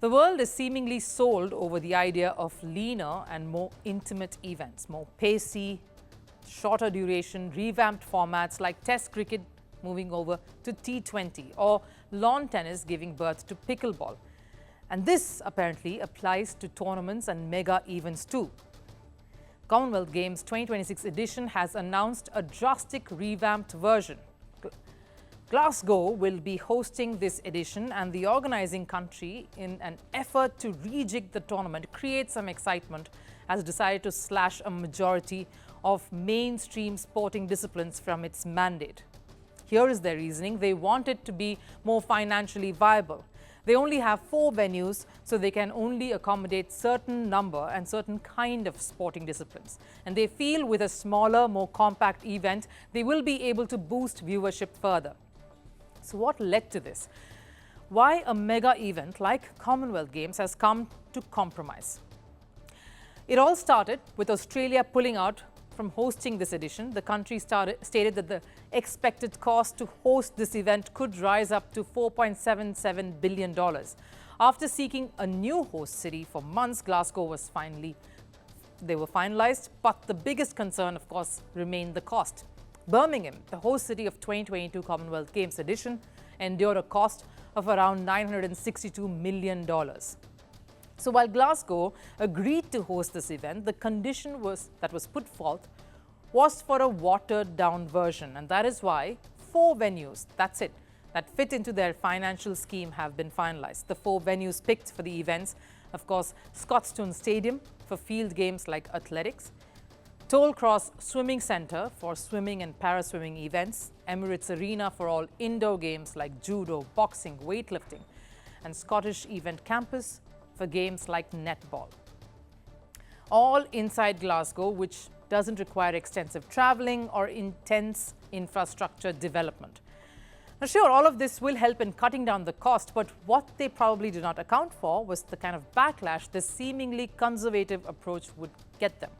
The world is seemingly sold over the idea of leaner and more intimate events, more pacey, shorter duration, revamped formats like Test cricket moving over to T20 or lawn tennis giving birth to pickleball. And this apparently applies to tournaments and mega events too. Commonwealth Games 2026 edition has announced a drastic revamped version. Glasgow will be hosting this edition, and the organizing country, in an effort to rejig the tournament, create some excitement, has decided to slash a majority of mainstream sporting disciplines from its mandate. Here is their reasoning. They want it to be more financially viable. They only have 4 venues, so they can only accommodate certain number and certain kind of sporting disciplines. And they feel with a smaller, more compact event, they will be able to boost viewership further. So what led to this? Why a mega event like Commonwealth Games has come to compromise? It all started with Australia pulling out from hosting this edition. The country stated that the expected cost to host this event could rise up to $4.77 billion. After seeking a new host city for months, Glasgow was finalized, but the biggest concern, of course, remained the cost. Birmingham, the host city of 2022 Commonwealth Games edition, endured a cost of around $962 million. So while Glasgow agreed to host this event, the condition that was put forth was for a watered-down version, and that is why 4 venues, that's it, that fit into their financial scheme have been finalized. The 4 venues picked for the events, of course, Scotstoun Stadium for field games like athletics, Tollcross Swimming Centre for swimming and paraswimming events, Emirates Arena for all indoor games like judo, boxing, weightlifting, and Scottish Event Campus for games like netball. All inside Glasgow, which doesn't require extensive travelling or intense infrastructure development. Now, sure, all of this will help in cutting down the cost, but what they probably did not account for was the kind of backlash this seemingly conservative approach would get them.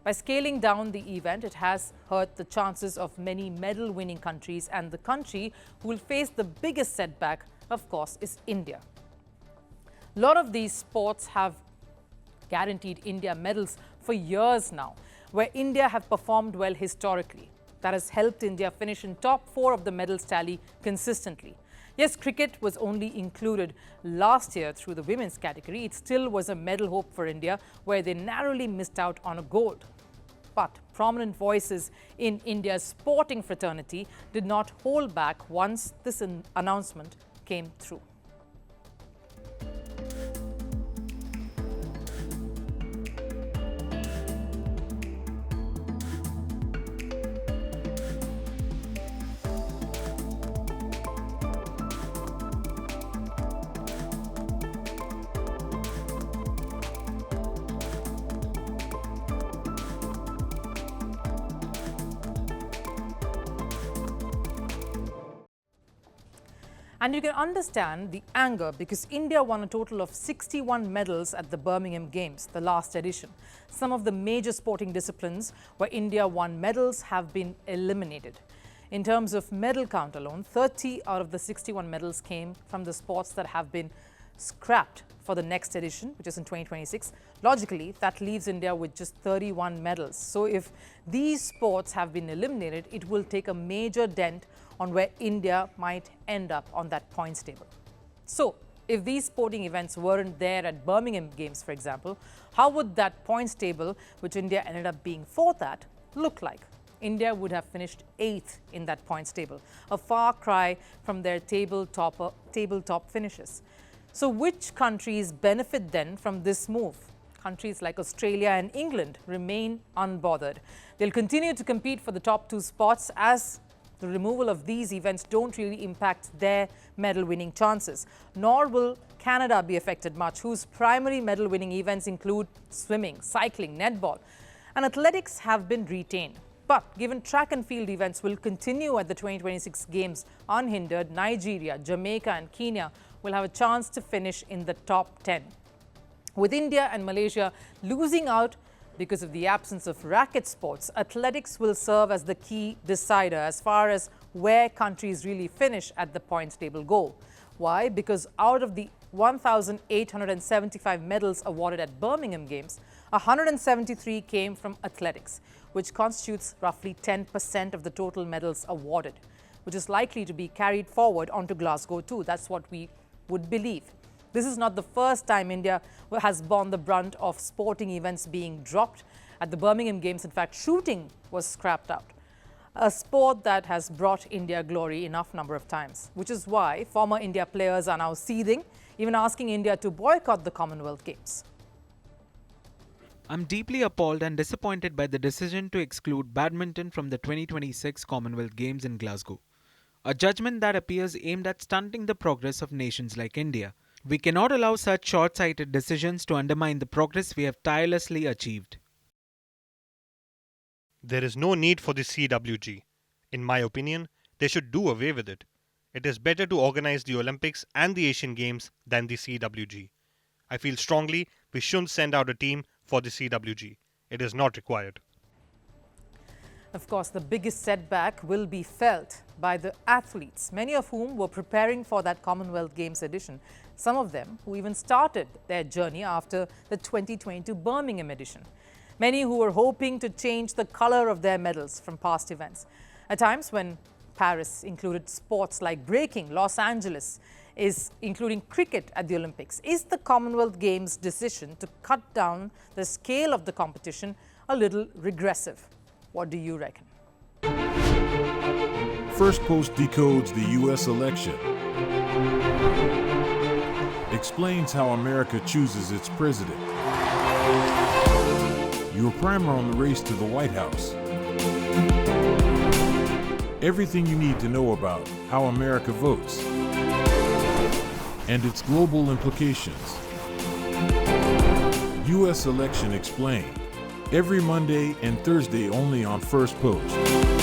By scaling down the event, it has hurt the chances of many medal-winning countries, and the country who will face the biggest setback, of course, is India. A lot of these sports have guaranteed India medals for years now, where India have performed well historically. That has helped India finish in top 4 of the medals tally consistently. Yes, cricket was only included last year through the women's category. It still was a medal hope for India, where they narrowly missed out on a gold. But prominent voices in India's sporting fraternity did not hold back once this announcement came through. And you can understand the anger because India won a total of 61 medals at the Birmingham Games, the last edition. Some of the major sporting disciplines where India won medals have been eliminated. In terms of medal count alone, 30 out of the 61 medals came from the sports that have been scrapped for the next edition, which is in 2026. Logically, that leaves India with just 31 medals. So if these sports have been eliminated, it will take a major dent on where India might end up on that points table. So if these sporting events weren't there at Birmingham Games, for example, how would that points table, which India ended up being 4th at, look like? India would have finished 8th in that points table, a far cry from their tabletop finishes. So which countries benefit then from this move? Countries like Australia and England remain unbothered. They'll continue to compete for the top 2 spots, as the removal of these events don't really impact their medal-winning chances. Nor will Canada be affected much, whose primary medal-winning events include swimming, cycling, netball, and athletics have been retained. But given track and field events will continue at the 2026 Games unhindered, Nigeria, Jamaica and Kenya will have a chance to finish in the top 10. With India and Malaysia losing out because of the absence of racket sports, athletics will serve as the key decider as far as where countries really finish at the points table go. Why? Because out of the 1,875 medals awarded at Birmingham Games, 173 came from athletics, which constitutes roughly 10% of the total medals awarded, which is likely to be carried forward onto Glasgow too. That's what we would believe. This is not the first time India has borne the brunt of sporting events being dropped. At the Birmingham Games, in fact, shooting was scrapped out, a sport that has brought India glory enough number of times, which is why former India players are now seething, even asking India to boycott the Commonwealth Games. I'm deeply appalled and disappointed by the decision to exclude badminton from the 2026 Commonwealth Games in Glasgow, a judgment that appears aimed at stunting the progress of nations like India. We cannot allow such short-sighted decisions to undermine the progress we have tirelessly achieved. There is no need for the CWG. In my opinion, they should do away with it. It is better to organize the Olympics and the Asian Games than the CWG. I feel strongly we shouldn't send out a team for the CWG. It is not required. Of course, the biggest setback will be felt by the athletes, many of whom were preparing for that Commonwealth Games edition. Some of them who even started their journey after the 2022 Birmingham edition. Many who were hoping to change the color of their medals from past events. At times when Paris included sports like breaking, Los Angeles is including cricket at the Olympics. Is the Commonwealth Games decision to cut down the scale of the competition a little regressive? What do you reckon? Firstpost decodes the U.S. election. Explains how America chooses its president. Your primer on the race to the White House. Everything you need to know about how America votes and its global implications. U.S. Election Explained. Every Monday and Thursday only on Firstpost.